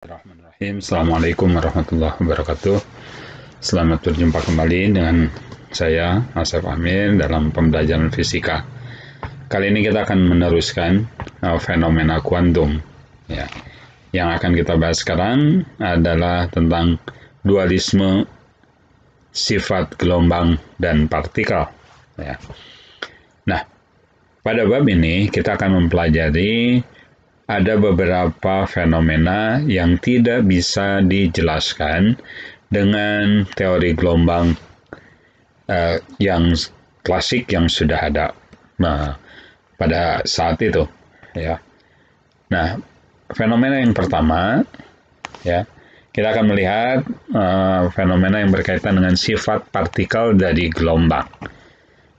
Bismillahirrahmanirrahim. Assalamualaikum warahmatullahi wabarakatuh. Selamat berjumpa kembali dengan saya, Asef Amir, dalam pembelajaran fisika. Kali ini kita akan meneruskan fenomena kuantum. Ya. Yang akan kita bahas sekarang adalah tentang dualisme sifat gelombang dan partikel. Ya. Nah, pada bab ini kita akan mempelajari ada beberapa fenomena yang tidak bisa dijelaskan dengan teori gelombang yang klasik yang sudah ada pada saat itu. Ya. Nah, fenomena yang pertama, ya, kita akan melihat fenomena yang berkaitan dengan sifat partikel dari gelombang.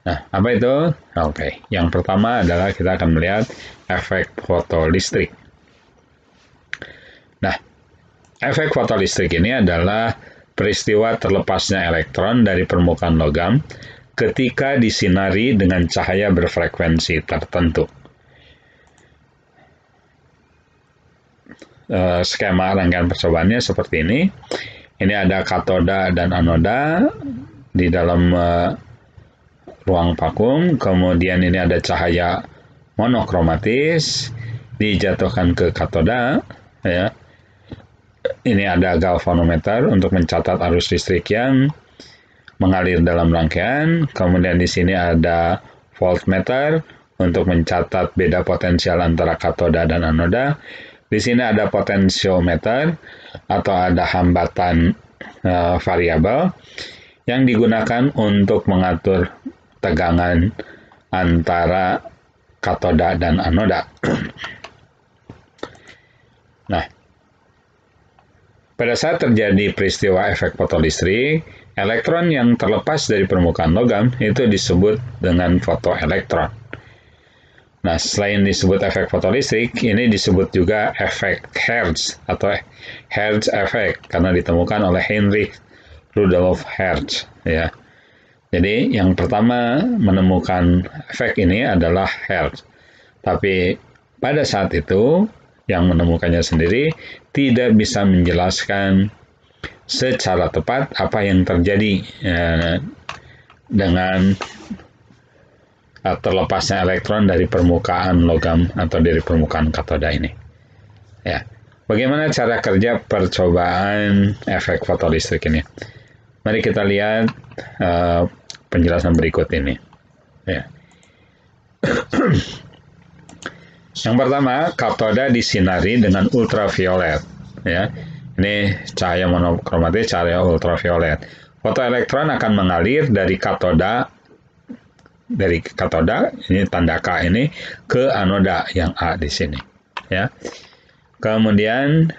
Nah, apa itu? Oke, yang pertama adalah kita akan melihat efek fotolistrik. Nah, efek fotolistrik ini adalah peristiwa terlepasnya elektron dari permukaan logam ketika disinari dengan cahaya berfrekuensi tertentu. Skema rangkaian percobaannya seperti ini. Ini ada katoda dan anoda di dalam ruang vakum, kemudian ini ada cahaya monokromatis dijatuhkan ke katoda, ya. Ini ada galvanometer untuk mencatat arus listrik yang mengalir dalam rangkaian, kemudian di sini ada voltmeter untuk mencatat beda potensial antara katoda dan anoda. Di sini ada potensiometer atau ada hambatan variabel yang digunakan untuk mengatur tegangan antara katoda dan anoda. Nah, pada saat terjadi peristiwa efek fotolistrik, elektron yang terlepas dari permukaan logam itu disebut dengan fotoelektron. Nah, selain disebut efek fotolistrik, ini disebut juga efek Hertz atau Hertz effect karena ditemukan oleh Heinrich Rudolf Hertz, ya. Jadi yang pertama menemukan efek ini adalah Hertz. Tapi pada saat itu yang menemukannya sendiri tidak bisa menjelaskan secara tepat apa yang terjadi dengan terlepasnya elektron dari permukaan logam atau dari permukaan katoda ini. Ya. Bagaimana cara kerja percobaan efek fotolistrik ini? Mari kita lihat penjelasan berikut ini. Ya. Yang pertama, katoda disinari dengan ultraviolet. Ya. Ini cahaya monokromatis, cahaya ultraviolet. Fotoelektron akan mengalir dari katoda, ini tanda K ini, ke anoda yang A di sini. Ya. Kemudian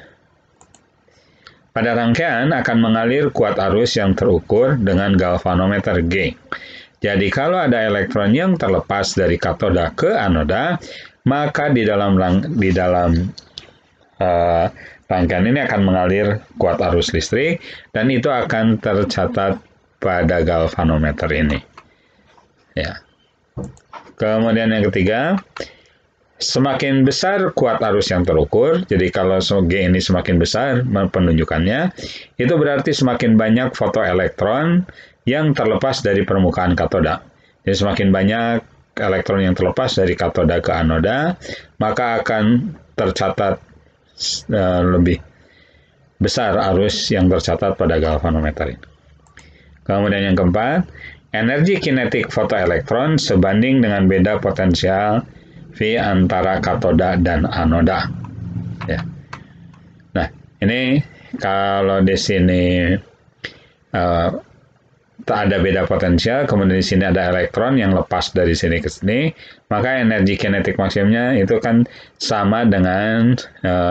pada rangkaian akan mengalir kuat arus yang terukur dengan galvanometer G. Jadi kalau ada elektron yang terlepas dari katoda ke anoda, maka di dalam rangkaian ini akan mengalir kuat arus listrik dan itu akan tercatat pada galvanometer ini. Ya. Kemudian yang ketiga, semakin besar kuat arus yang terukur, jadi kalau G ini semakin besar penunjukannya, itu berarti semakin banyak fotoelektron yang terlepas dari permukaan katoda. Jadi semakin banyak elektron yang terlepas dari katoda ke anoda, maka akan tercatat lebih besar arus yang tercatat pada galvanometer ini. Kemudian yang keempat, energi kinetik fotoelektron sebanding dengan beda potensial V antara katoda dan anoda. Ya. Nah, ini kalau di sini tak ada beda potensial, kemudian di sini ada elektron yang lepas dari sini ke sini, maka energi kinetik maksimumnya itu kan sama dengan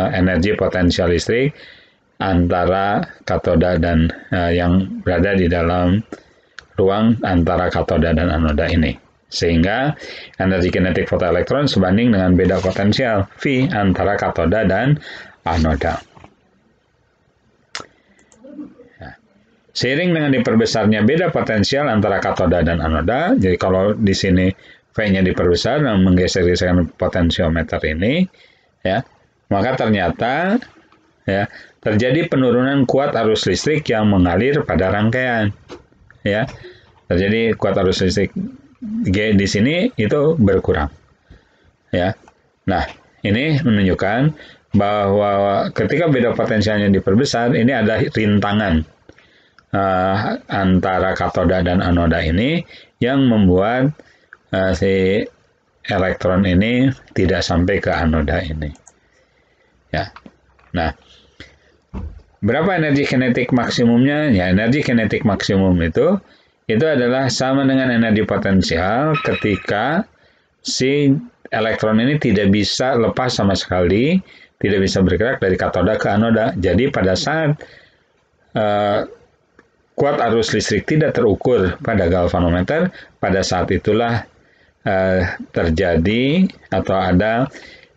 energi potensial listrik antara katoda dan yang berada di dalam ruang antara katoda dan anoda ini. Sehingga energi kinetik fotoelektron sebanding dengan beda potensial V antara katoda dan anoda. Nah, seiring dengan diperbesarnya beda potensial antara katoda dan anoda, jadi kalau di sini V-nya diperbesar dan menggeser-geserkan potensiometer ini, ya, maka ternyata ya, terjadi penurunan kuat arus listrik yang mengalir pada rangkaian, ya. Terjadi kuat arus listrik G di sini itu berkurang, ya. Nah, ini menunjukkan bahwa ketika beda potensialnya diperbesar, ini ada rintangan antara katoda dan anoda ini yang membuat si elektron ini tidak sampai ke anoda ini. Ya. Nah, berapa energi kinetik maksimumnya? Ya, energi kinetik maksimum itu adalah sama dengan energi potensial ketika si elektron ini tidak bisa lepas sama sekali, tidak bisa bergerak dari katoda ke anoda. Jadi pada saat kuat arus listrik tidak terukur pada galvanometer, pada saat itulah terjadi atau ada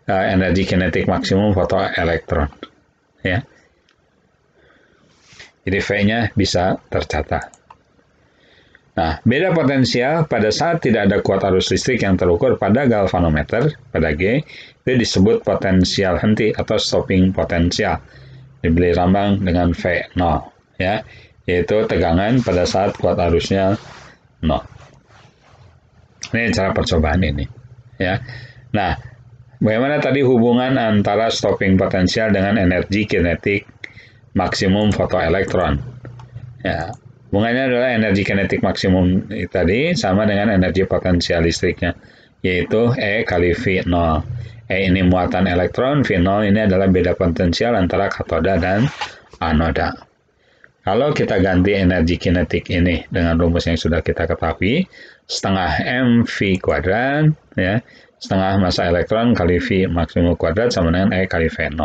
energi kinetik maksimum fotoelektron. Ya. Jadi V-nya bisa tercatat. Nah, beda potensial pada saat tidak ada kuat arus listrik yang terukur pada galvanometer, pada G, itu disebut potensial henti atau stopping potensial. Diberi lambang dengan V0, ya, yaitu tegangan pada saat kuat arusnya 0. Ini cara percobaan ini, ya. Nah, bagaimana tadi hubungan antara stopping potensial dengan energi kinetik maksimum fotoelektron? Ya, hubungannya adalah energi kinetik maksimum tadi sama dengan energi potensial listriknya, yaitu E kali V0. E ini muatan elektron, V0 ini adalah beda potensial antara katoda dan anoda. Kalau kita ganti energi kinetik ini dengan rumus yang sudah kita ketahui, setengah mv kuadrat, ya, setengah massa elektron kali V maksimum kuadrat sama dengan E kali V0.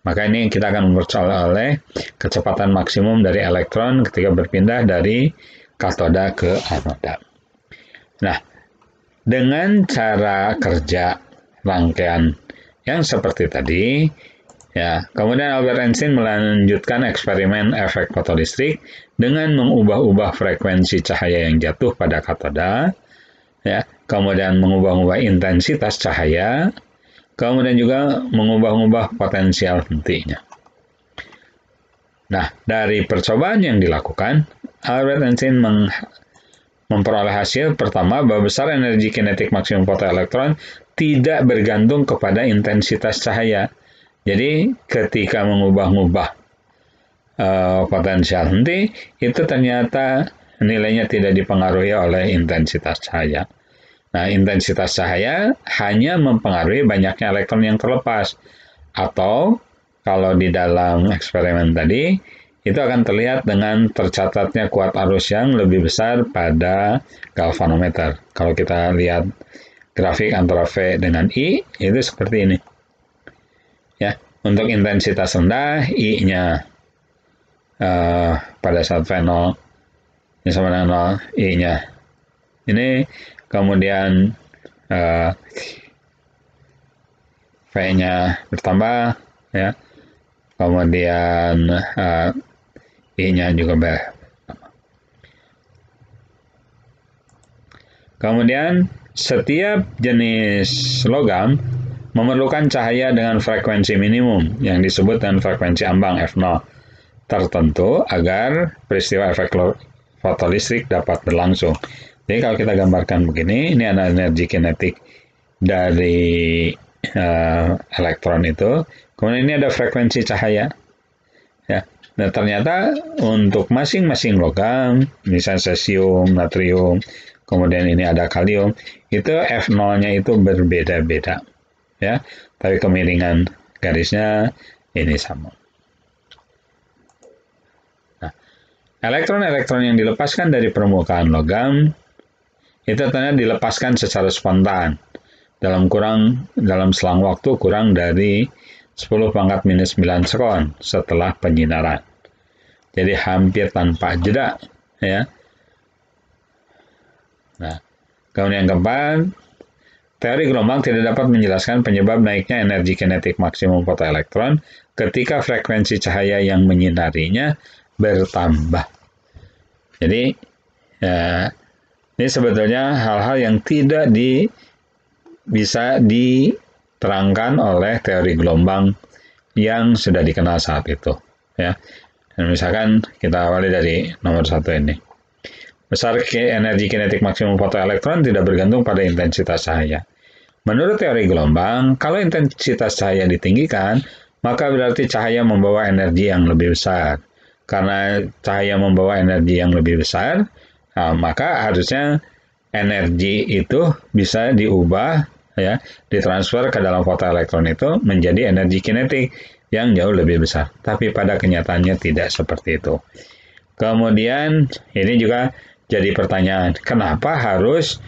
Maka ini kita akan memperoleh kecepatan maksimum dari elektron ketika berpindah dari katoda ke anoda. Nah, dengan cara kerja rangkaian yang seperti tadi, ya, kemudian Albert Einstein melanjutkan eksperimen efek fotolistrik dengan mengubah-ubah frekuensi cahaya yang jatuh pada katoda, ya, kemudian mengubah-ubah intensitas cahaya, kemudian juga mengubah-ubah potensial hentinya. Nah, dari percobaan yang dilakukan, Albert Einstein memperoleh hasil pertama bahwa besar energi kinetik maksimum fotoelektron tidak bergantung kepada intensitas cahaya. Jadi, ketika mengubah-ubah potensial henti, itu ternyata nilainya tidak dipengaruhi oleh intensitas cahaya. Nah, intensitas cahaya hanya mempengaruhi banyaknya elektron yang terlepas. Atau, kalau di dalam eksperimen tadi, itu akan terlihat dengan tercatatnya kuat arus yang lebih besar pada galvanometer. Kalau kita lihat grafik antara V dengan I, itu seperti ini. Ya, untuk intensitas rendah, I-nya pada saat V0, ini sama dengan 0, I-nya. Ini kemudian V-nya bertambah, ya. Kemudian I-nya juga bertambah. Kemudian setiap jenis logam memerlukan cahaya dengan frekuensi minimum yang disebut dengan frekuensi ambang F0 tertentu agar peristiwa efek fotolistrik dapat berlangsung. Jadi kalau kita gambarkan begini, ini ada energi kinetik dari elektron itu, kemudian ini ada frekuensi cahaya. Ya. Nah, ternyata untuk masing-masing logam, misalnya cesium, natrium, kemudian ini ada kalium, itu F0-nya itu berbeda-beda. Ya, tapi kemiringan garisnya ini sama. Nah, elektron-elektron yang dilepaskan dari permukaan logam itu ternyata dilepaskan secara spontan dalam selang waktu kurang dari 10⁻⁹ sekon setelah penyinaran. Jadi hampir tanpa jeda, ya. Nah, kemudian yang keempat, teori gelombang tidak dapat menjelaskan penyebab naiknya energi kinetik maksimum fotoelektron ketika frekuensi cahaya yang menyinarinya bertambah. Jadi, ya, ini sebetulnya hal-hal yang tidak bisa diterangkan oleh teori gelombang yang sudah dikenal saat itu. Ya. Dan misalkan kita awali dari nomor 1 ini. Besar energi kinetik maksimum fotoelektron tidak bergantung pada intensitas cahaya. Menurut teori gelombang, kalau intensitas cahaya ditinggikan, maka berarti cahaya membawa energi yang lebih besar. Karena cahaya membawa energi yang lebih besar, maka harusnya energi itu bisa diubah, ya, ditransfer ke dalam fotoelektron itu menjadi energi kinetik yang jauh lebih besar. Tapi pada kenyataannya tidak seperti itu. Kemudian ini juga jadi pertanyaan, kenapa harus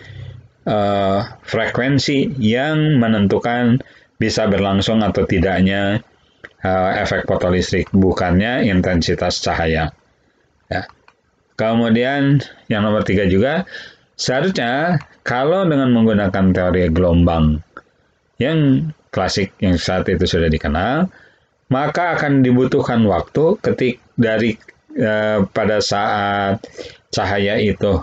frekuensi yang menentukan bisa berlangsung atau tidaknya efek fotolistrik, bukannya intensitas cahaya. Ya. Kemudian yang nomor 3 juga, seharusnya kalau dengan menggunakan teori gelombang yang klasik yang saat itu sudah dikenal, maka akan dibutuhkan waktu pada saat cahaya itu,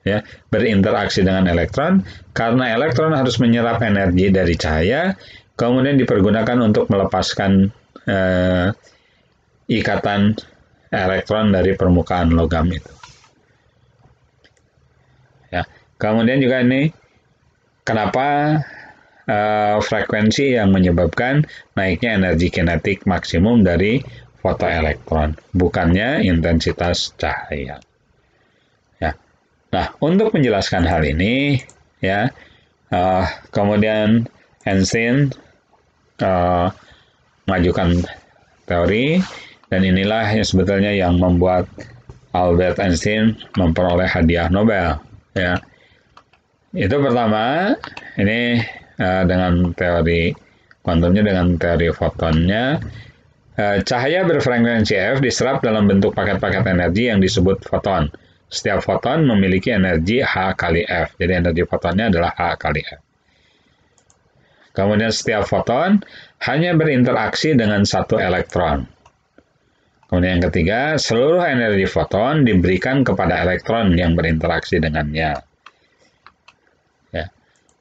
ya, berinteraksi dengan elektron, karena elektron harus menyerap energi dari cahaya, kemudian dipergunakan untuk melepaskan ikatan elektron dari permukaan logam itu. Ya. Kemudian juga ini kenapa frekuensi yang menyebabkan naiknya energi kinetik maksimum dari fotoelektron, bukannya intensitas cahaya. Ya. Nah, untuk menjelaskan hal ini, ya, kemudian Einstein mengajukan teori, dan inilah yang sebetulnya yang membuat Albert Einstein memperoleh hadiah Nobel. Ya, itu pertama, ini dengan teori kuantumnya, dengan teori fotonnya, cahaya berfrekuensi F diserap dalam bentuk paket-paket energi yang disebut foton. Setiap foton memiliki energi H kali F, jadi energi fotonnya adalah H kali F. Kemudian setiap foton hanya berinteraksi dengan satu elektron. Kemudian yang ketiga, seluruh energi foton diberikan kepada elektron yang berinteraksi dengannya. Ya.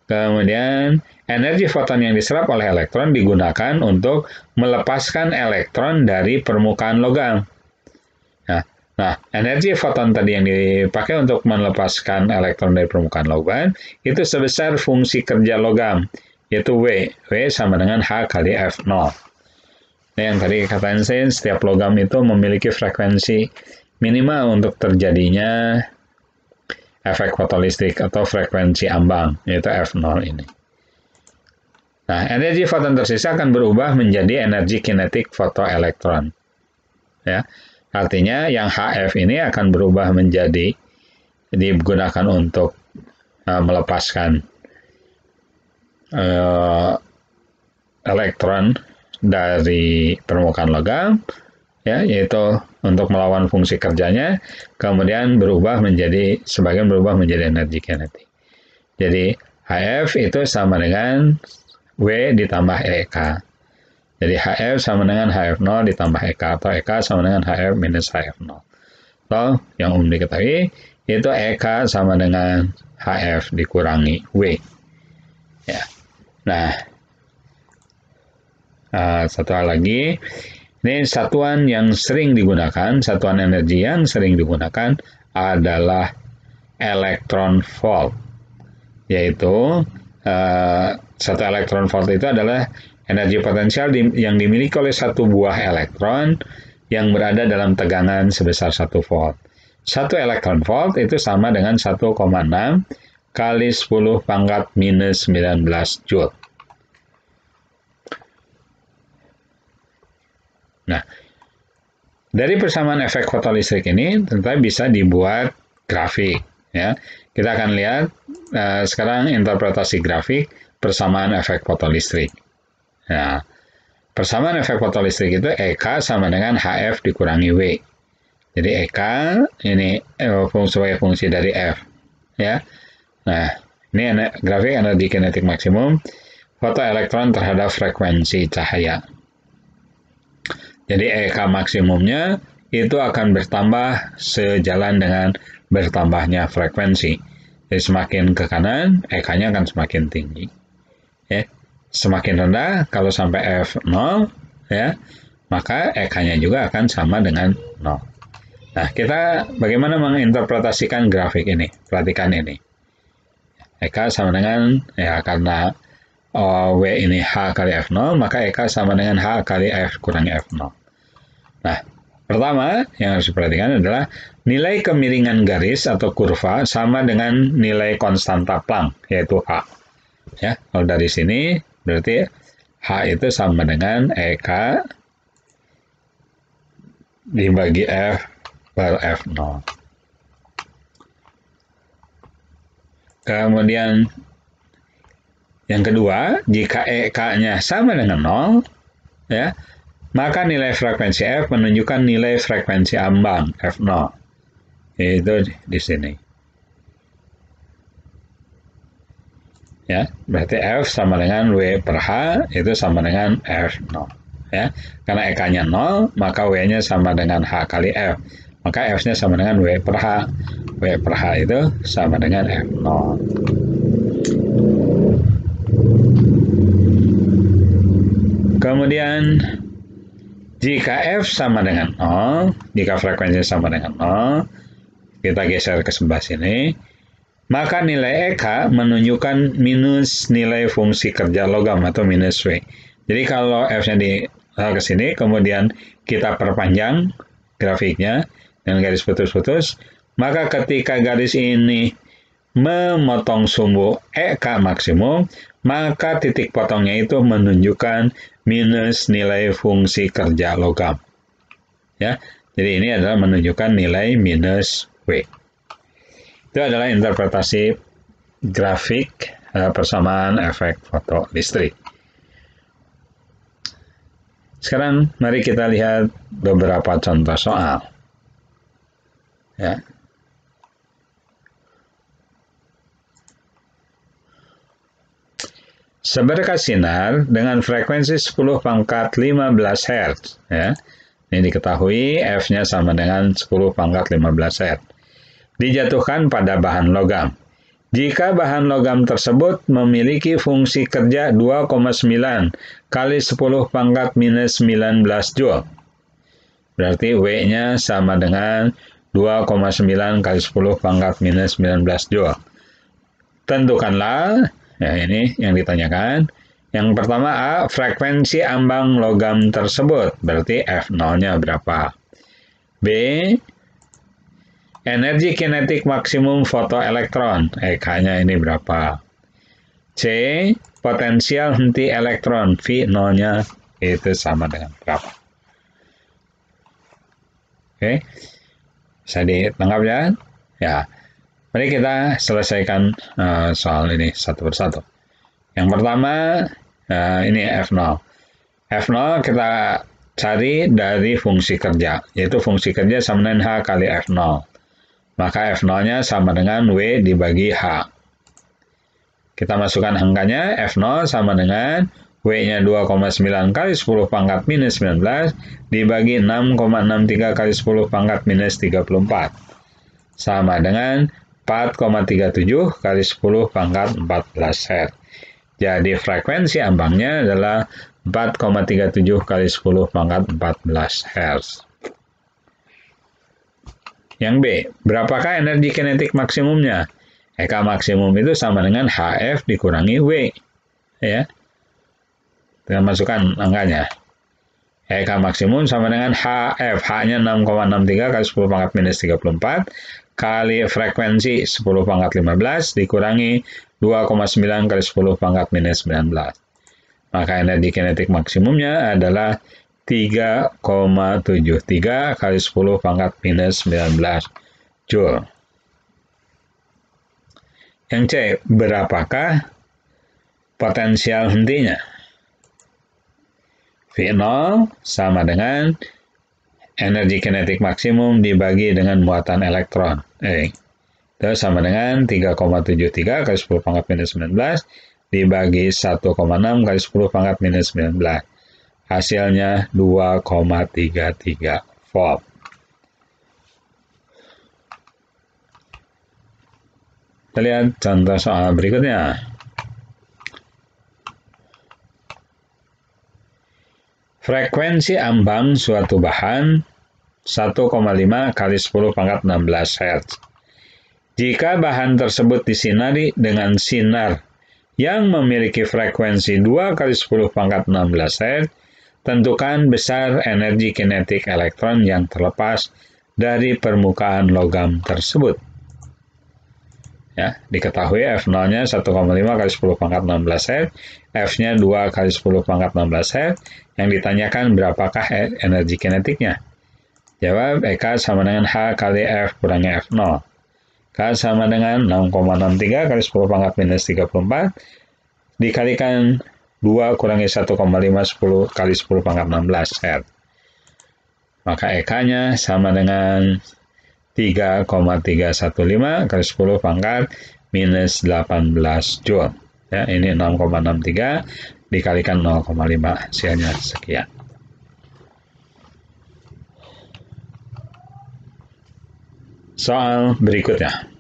Kemudian energi foton yang diserap oleh elektron digunakan untuk melepaskan elektron dari permukaan logam. Nah, energi foton tadi yang dipakai untuk melepaskan elektron dari permukaan logam itu sebesar fungsi kerja logam, yaitu W. W sama dengan H kali F0. Nah, yang tadi kata Einstein, setiap logam itu memiliki frekuensi minimal untuk terjadinya efek fotolistrik atau frekuensi ambang, yaitu F0 ini. Nah, energi foton tersisa akan berubah menjadi energi kinetik fotoelektron. Ya, artinya yang HF ini akan berubah menjadi digunakan untuk melepaskan elektron dari permukaan logam, ya, yaitu untuk melawan fungsi kerjanya, kemudian sebagian berubah menjadi energi kinetik. Jadi HF itu sama dengan W ditambah EK. Jadi HF sama dengan HF0 ditambah EK, atau EK sama dengan HF minus HF0. Atau yang umum diketahui, itu EK sama dengan HF dikurangi W. Ya. Nah, satu hal lagi, ini satuan yang sering digunakan, satuan energi yang sering digunakan adalah elektron volt, yaitu satu elektron volt itu adalah energi potensial yang dimiliki oleh satu buah elektron yang berada dalam tegangan sebesar 1 volt. Satu elektron volt itu sama dengan 1,6 kali 10 pangkat minus 19 joule. Nah, dari persamaan efek fotolistrik ini tentu bisa dibuat grafik. Ya, kita akan lihat sekarang interpretasi grafik persamaan efek fotolistrik. Nah, persamaan efek fotolistrik itu EK sama dengan HF dikurangi W. Jadi EK ini sebagai fungsi dari F. Ya. Nah, ini grafik energi kinetik maksimum fotoelektron terhadap frekuensi cahaya. Jadi EK maksimumnya itu akan bertambah sejalan dengan bertambahnya frekuensi. Jadi semakin ke kanan, EK-nya akan semakin tinggi. Ya. Semakin rendah, kalau sampai F0, ya, maka EK-nya juga akan sama dengan 0. Nah, kita bagaimana menginterpretasikan grafik ini? Perhatikan ini. EK sama dengan, ya karena W ini H kali F0, maka EK sama dengan H kali F kurangi F0. Nah, pertama yang harus diperhatikan adalah nilai kemiringan garis atau kurva sama dengan nilai konstanta Planck, yaitu H. Ya, kalau dari sini berarti H itu sama dengan EK dibagi F per F0. Kemudian yang kedua, jika EK-nya sama dengan 0, ya, maka nilai frekuensi F menunjukkan nilai frekuensi ambang F0. Itu di sini. Ya, berarti F sama dengan W per H itu sama dengan F0. Ya, karena EK-nya 0, maka W-nya sama dengan H kali F. Maka F-nya sama dengan W per H. W per H itu sama dengan F0. Kemudian, jika F sama dengan 0, jika frekuensi sama dengan 0, kita geser ke sebelah sini, maka nilai EK menunjukkan minus nilai fungsi kerja logam atau minus W. Jadi kalau F-nya ke sini, kemudian kita perpanjang grafiknya dengan garis putus-putus, maka ketika garis ini memotong sumbu EK maksimum, maka titik potongnya itu menunjukkan minus nilai fungsi kerja logam. Ya, jadi ini adalah menunjukkan nilai minus W. Itu adalah interpretasi grafik persamaan efek foto listrik. Sekarang mari kita lihat beberapa contoh soal. Ya. Seberkas sinar dengan frekuensi 10 pangkat 15 Hz. Ya. Ini diketahui F-nya sama dengan 10 pangkat 15 Hz. Dijatuhkan pada bahan logam. Jika bahan logam tersebut memiliki fungsi kerja 2,9 kali 10 pangkat minus 19 Joule. Berarti W-nya sama dengan 2,9 kali 10 pangkat minus 19 Joule. Tentukanlah, ya ini yang ditanyakan. Yang pertama A, frekuensi ambang logam tersebut. Berarti F0-nya berapa? B, energi kinetik maksimum fotoelektron. EK-nya ini berapa? C, potensial henti elektron. V0-nya itu sama dengan berapa? Oke, bisa ditangkap ya? Ya, mari kita selesaikan soal ini satu persatu. Yang pertama, ini F0. F0 kita cari dari fungsi kerja, yaitu fungsi kerja sama dengan H kali F0. Maka F0-nya sama dengan W dibagi H. Kita masukkan angkanya, F0 sama dengan W-nya 2,9 kali 10 pangkat minus 19 dibagi 6,63 kali 10 pangkat minus 34. Sama dengan 4,37 kali 10 pangkat 14 Hz. Jadi frekuensi ambangnya adalah 4,37 kali 10 pangkat 14 Hz. Yang B, berapakah energi kinetik maksimumnya? EK maksimum itu sama dengan HF dikurangi W. Ya. Kita masukkan angkanya. EK maksimum sama dengan HF. H-nya 6,63 kali 10 pangkat minus 34 kali frekuensi 10 pangkat 15 dikurangi 2,9 kali 10 pangkat minus 19. Maka energi kinetik maksimumnya adalah 3,73 kali 10 pangkat minus 19 Joule. Yang C, berapakah potensial hentinya? V0 sama dengan energi kinetik maksimum dibagi dengan muatan elektron. Itu sama dengan 3,73 kali 10 pangkat minus 19 dibagi 1,6 kali 10 pangkat minus 19. Hasilnya 2,33 volt. Kita lihat contoh soal berikutnya. Frekuensi ambang suatu bahan 1,5 kali 10 pangkat 16 Hz. Jika bahan tersebut disinari dengan sinar yang memiliki frekuensi 2 kali 10 pangkat 16 Hz, tentukan besar energi kinetik elektron yang terlepas dari permukaan logam tersebut. Ya, diketahui F0-nya 1,5 kali 10 pangkat 16 Hz, F-nya 2 kali 10 pangkat 16 Hz. Yang ditanyakan berapakah energi kinetiknya? Jawab, EK sama dengan H kali F kurangi F0. K sama dengan 6,63 kali 10 pangkat minus 34 dikalikan 2 kurangi 1,5 10 kali 10 pangkat 16 Hz. Maka EK-nya sama dengan 3,315 kali 10 pangkat minus 18 Joule. Ya, ini 6,63 dikalikan 0,5, hasilnya sekian. Soal berikutnya.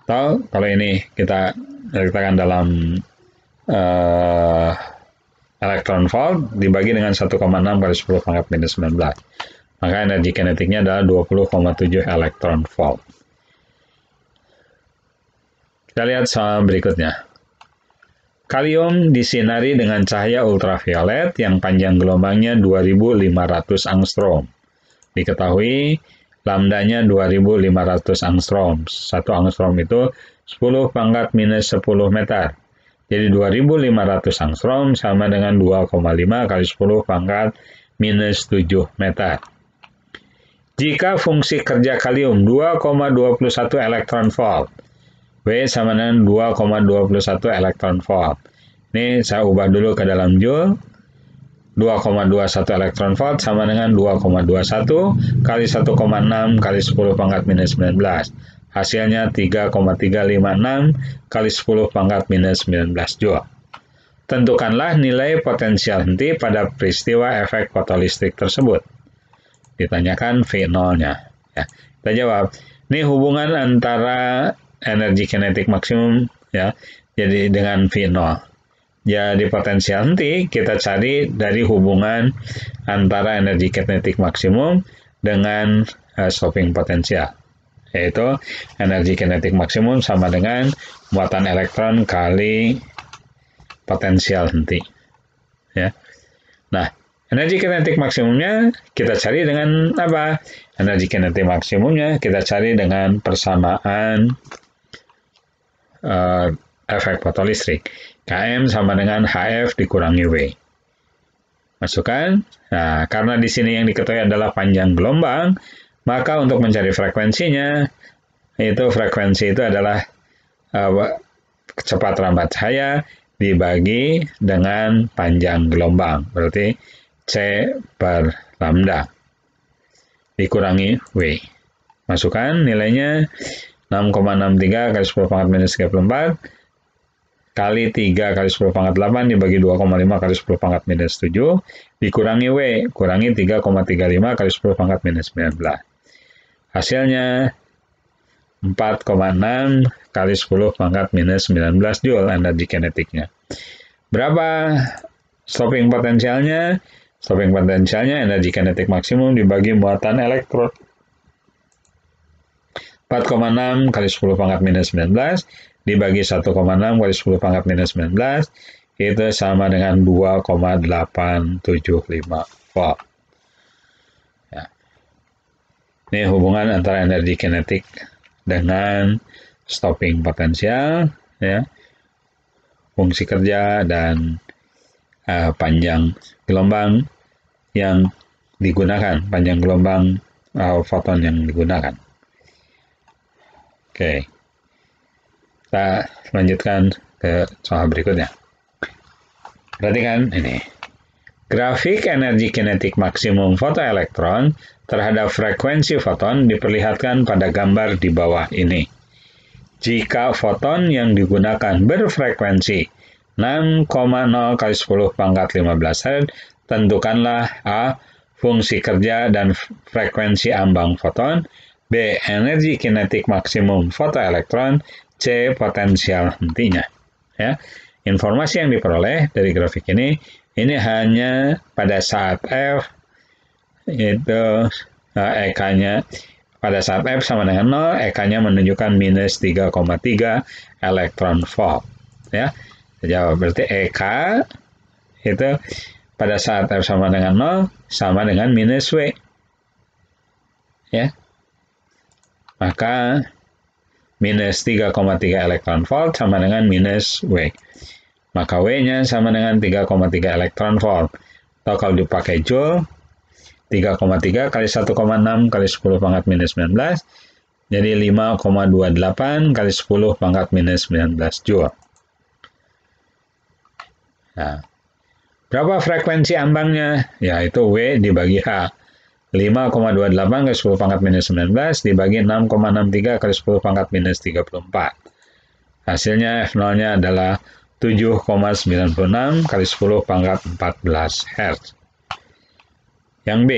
Atau kalau ini kita letakkan dalam elektron volt dibagi dengan 1,6 kali 10 pangkat minus 19. Maka energi kinetiknya adalah 20,7 elektron volt. Kita lihat soal berikutnya. Kalium disinari dengan cahaya ultraviolet yang panjang gelombangnya 2500 angstrom. Diketahui lambdanya 2500 angstrom. 1 angstrom itu 10 pangkat minus 10 meter. Jadi 2500 angstrom sama dengan 2,5 kali 10 pangkat minus 7 meter. Jika fungsi kerja kalium 2,21 elektron volt, W sama dengan 2,21 elektron volt. Ini saya ubah dulu ke dalam Joule. 2,21 elektron volt sama dengan 2,21 kali 1,6 kali 10 pangkat minus 19. Hasilnya 3,356 kali 10 pangkat minus 19 Joule. Tentukanlah nilai potensial henti pada peristiwa efek fotolistrik tersebut. Ditanyakan V0-nya. Ya, kita jawab. Ini hubungan antara energi kinetik maksimum ya, jadi dengan V0. Jadi potensial henti kita cari dari hubungan antara energi kinetik maksimum dengan stopping potensial. Yaitu energi kinetik maksimum sama dengan muatan elektron kali potensial henti. Ya. Nah, energi kinetik maksimumnya kita cari dengan apa? Energi kinetik maksimumnya kita cari dengan persamaan efek fotolistrik. Km sama dengan HF dikurangi W. Masukkan. Nah, karena di sini yang diketahui adalah panjang gelombang, maka untuk mencari frekuensinya, frekuensi itu adalah cepat lambat cahaya dibagi dengan panjang gelombang. Berarti C per lambda dikurangi W. Masukkan nilainya 6,63 kali 10 pangkat minus 34 kali 3 kali 10 pangkat 8 dibagi 2,5 kali 10 pangkat minus 7 dikurangi W, kurangi 3,35 kali 10 pangkat minus 19. Hasilnya 4,6 kali 10 pangkat minus 19 Joule energi kinetiknya. Berapa stopping potensialnya? Stopping potensialnya energi kinetik maksimum dibagi muatan elektron. 4,6 kali 10 pangkat minus 19 dibagi 1,6 kali 10 pangkat minus 19 itu sama dengan 2,875 volt. Ya. Ini hubungan antara energi kinetik dengan stopping potensial, ya, fungsi kerja dan panjang gelombang yang digunakan, panjang gelombang foton yang digunakan. Oke, kita lanjutkan ke soal berikutnya. Perhatikan ini. Grafik energi kinetik maksimum fotoelektron terhadap frekuensi foton diperlihatkan pada gambar di bawah ini. Jika foton yang digunakan berfrekuensi 6,0 kali 10 pangkat 15 Hz, tentukanlah A. Fungsi kerja dan frekuensi ambang foton, B. Energi kinetik maksimum fotoelektron, C. Potensial hentinya. Ya. Informasi yang diperoleh dari grafik ini Ini hanya pada saat F itu EK-nya pada saat F sama dengan 0, EK-nya menunjukkan minus 3,3 elektron volt. Ya, jawab berarti EK itu pada saat F sama dengan 0 sama dengan minus W. Ya, maka minus 3,3 elektron volt sama dengan minus W. Maka W-nya sama dengan 3,3 elektron volt. Atau kalau dipakai Joule, 3,3 kali 1,6 kali 10 pangkat minus 19, jadi 5,28 kali 10 pangkat minus 19 Joule. Nah, berapa frekuensi ambangnya? Yaitu W dibagi H. 5,28 kali 10 pangkat minus 19 dibagi 6,63 kali 10 pangkat minus 34. Hasilnya F0-nya adalah 7,96 kali 10 pangkat 14 Hz. Yang B,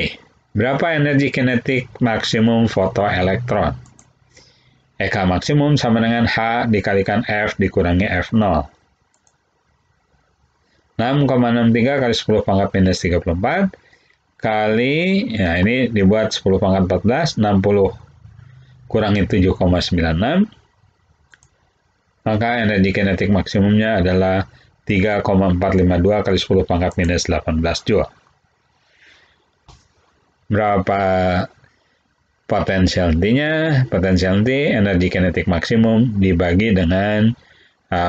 berapa energi kinetik maksimum fotoelektron? EK maksimum sama dengan H dikalikan F dikurangi F0. 6,63 kali 10 pangkat minus 34 kali, ya ini dibuat 10 pangkat 14, 60 kurangi 7,96, maka energi kinetik maksimumnya adalah 3,452 kali 10 pangkat minus 18 Joule. Berapa potensial T-nya? Potensial T, energi kinetik maksimum dibagi dengan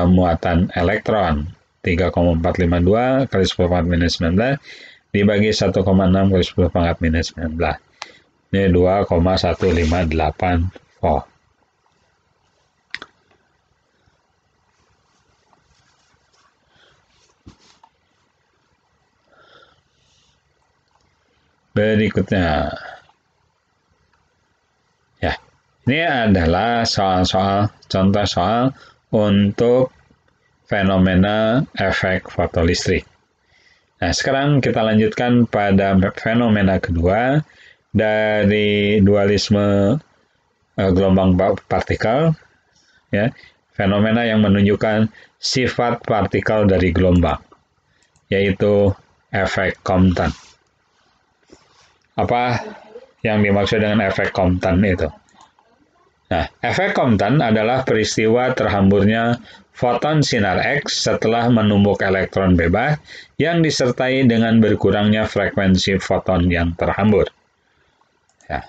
muatan elektron. 3,452 kali 10 pangkat minus 19 dibagi 1,6 kali 10 pangkat minus 19. Ini 2,158 volt. Berikutnya, ya, ini adalah contoh soal untuk fenomena efek fotolistrik. Nah, sekarang kita lanjutkan pada fenomena kedua dari dualisme gelombang partikel, ya, fenomena yang menunjukkan sifat partikel dari gelombang, yaitu efek Compton. Apa yang dimaksud dengan efek Compton itu? Nah, efek Compton adalah peristiwa terhamburnya foton sinar X setelah menumbuk elektron bebas yang disertai dengan berkurangnya frekuensi foton yang terhambur. Ya.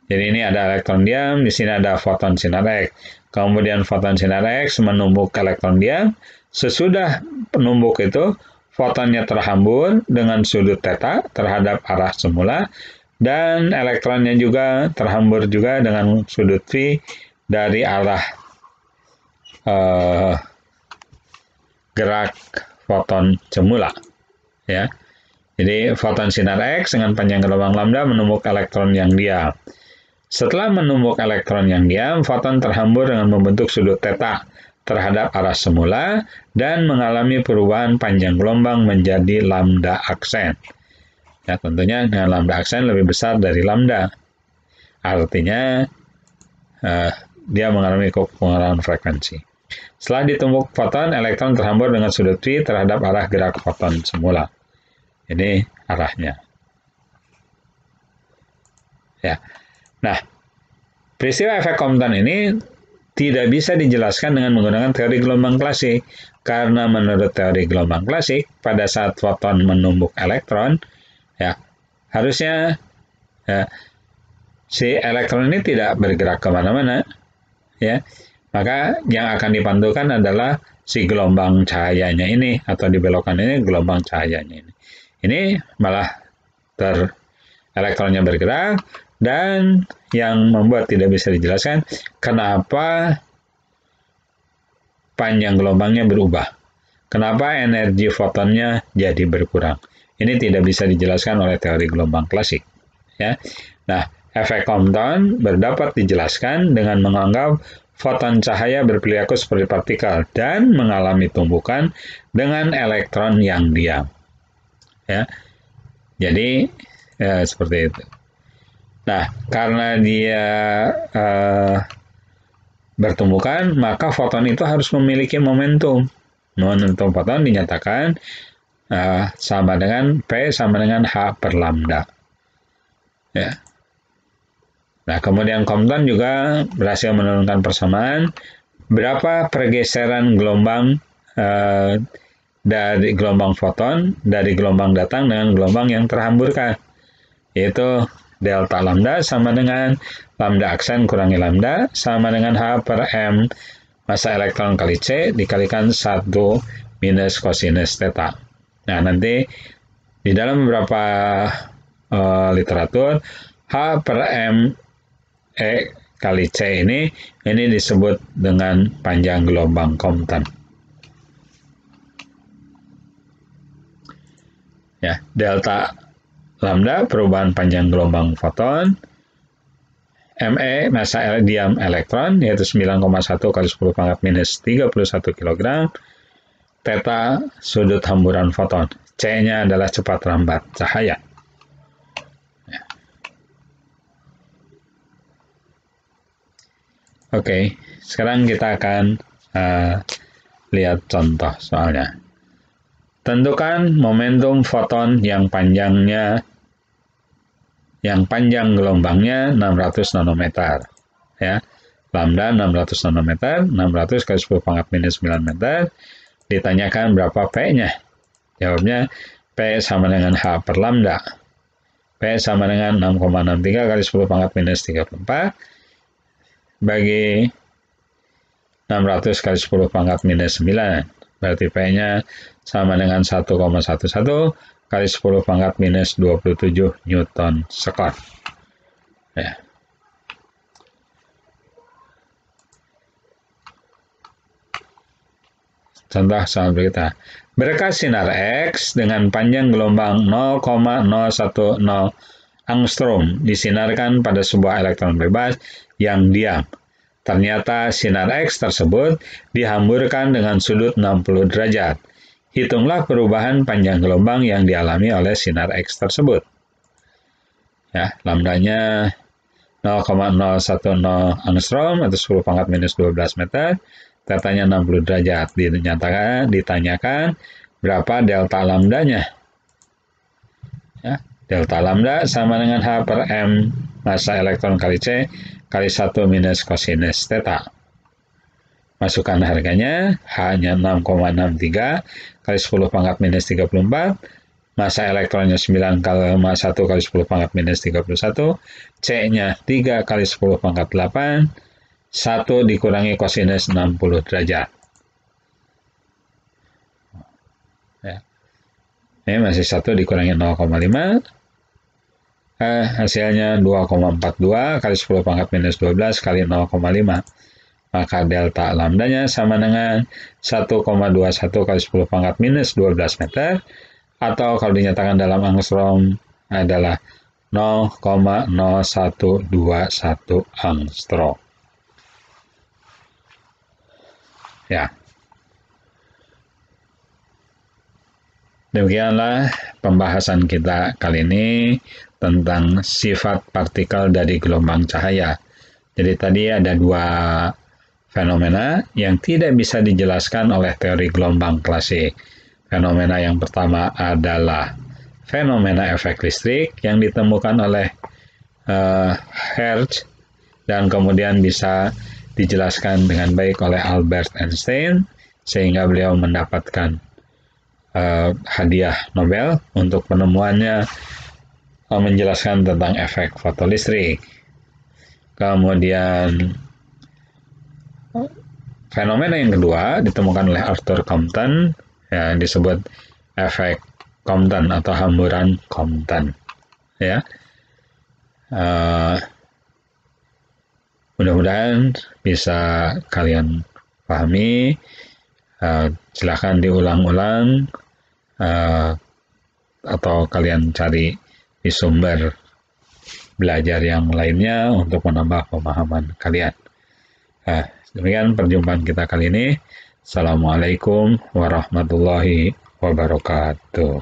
Jadi ini ada elektron diam, di sini ada foton sinar X. Kemudian foton sinar X menumbuk elektron diam. Sesudah penumbuk itu, fotonnya terhambur dengan sudut theta terhadap arah semula, dan elektronnya juga terhambur juga dengan sudut phi dari arah gerak foton semula. Ya. Jadi foton sinar X dengan panjang gelombang lambda menumbuk elektron yang diam. Setelah menumbuk elektron yang diam, foton terhambur dengan membentuk sudut theta terhadap arah semula dan mengalami perubahan panjang gelombang menjadi lambda aksen. Ya, tentunya dengan lambda aksen lebih besar dari lambda. Artinya dia mengalami pengurangan frekuensi. Setelah ditumbuk foton, elektron terhambur dengan sudut phi terhadap arah gerak foton semula. Ini arahnya. Ya. Nah, peristiwa efek Compton ini tidak bisa dijelaskan dengan menggunakan teori gelombang klasik, karena menurut teori gelombang klasik, pada saat foton menumbuk elektron, ya harusnya si elektron ini tidak bergerak kemana-mana, ya. Maka yang akan dipantulkan adalah si gelombang cahayanya ini, atau dibelokkan ini gelombang cahayanya ini. Ini malah elektronnya bergerak, dan yang membuat tidak bisa dijelaskan kenapa panjang gelombangnya berubah. Kenapa energi fotonnya jadi berkurang. Ini tidak bisa dijelaskan oleh teori gelombang klasik. Ya. Nah, efek Compton dapat dijelaskan dengan menganggap foton cahaya berperilaku seperti partikel dan mengalami tumbukan dengan elektron yang diam. Ya. Jadi, seperti itu. Nah, karena dia bertumbukan, maka foton itu harus memiliki momentum. Momentum foton dinyatakan sama dengan P sama dengan H per lambda. Ya. Nah, kemudian Compton juga berhasil menurunkan persamaan berapa pergeseran gelombang dari gelombang foton dari gelombang datang dengan gelombang yang terhamburkan, yaitu delta lambda sama dengan lambda aksen kurangi lambda sama dengan H per M massa elektron kali C dikalikan 1 minus kosinus theta. Nah, nanti di dalam beberapa literatur H per M E kali C ini disebut dengan panjang gelombang Compton. Ya, delta lambda perubahan panjang gelombang foton, ME massa diam elektron yaitu 9,1 kali 10 pangkat minus 31 kg, theta sudut hamburan foton, C-nya adalah cepat rambat cahaya. Oke, sekarang kita akan lihat contoh soalnya. Tentukan momentum foton yang panjang gelombangnya 600 nanometer. Ya, lambda 600 nanometer, 600 kali 10 pangkat minus 9 meter. Ditanyakan berapa P-nya? Jawabnya P sama dengan H per lambda. P sama dengan 6,63 kali 10 pangkat minus 34. Bagi 600 kali 10 pangkat minus 9. Berarti P-nya sama dengan 1,11 kali 10 pangkat minus 27 Newton sekon. Ya. Contoh soal berikutnya. Berkas sinar X dengan panjang gelombang 0,010 angstrom disinarkan pada sebuah elektron bebas yang diam. Ternyata sinar X tersebut dihamburkan dengan sudut 60 derajat. Hitunglah perubahan panjang gelombang yang dialami oleh sinar X tersebut. Ya, lambdanya 0,010 angstrom atau 10 pangkat minus 12 meter. Tetanya 60 derajat. Ditanyakan berapa delta lambdanya. Ya, delta lambda sama dengan H per M massa elektron kali C kali 1 minus kosinus theta. Masukkan harganya, H-nya 6,63 kali 10 pangkat minus 34, massa elektronnya 9 kali 1 kali 10 pangkat minus 31, C-nya 3 kali 10 pangkat 8, 1 dikurangi kosinus 60 derajat. Ya. Ini masih 1 dikurangi 0,5, hasilnya 2,42 kali 10 pangkat minus 12 kali 0,5. Maka delta lambdanya sama dengan 1,21 kali 10 pangkat minus 12 meter, atau kalau dinyatakan dalam angstrom adalah 0,0121 angstrom. Ya. Demikianlah pembahasan kita kali ini tentang sifat partikel dari gelombang cahaya. Jadi tadi ada dua fenomena yang tidak bisa dijelaskan oleh teori gelombang klasik. Fenomena yang pertama adalah fenomena efek listrik yang ditemukan oleh Hertz dan kemudian bisa dijelaskan dengan baik oleh Albert Einstein sehingga beliau mendapatkan hadiah Nobel untuk penemuannya menjelaskan tentang efek fotolistrik. Kemudian fenomena yang kedua ditemukan oleh Arthur Compton, ya, disebut efek Compton atau hamburan Compton. Ya, mudah-mudahan bisa kalian pahami. Silahkan diulang-ulang atau kalian cari di sumber belajar yang lainnya untuk menambah pemahaman kalian. Demikian perjumpaan kita kali ini. Assalamualaikum warahmatullahi wabarakatuh.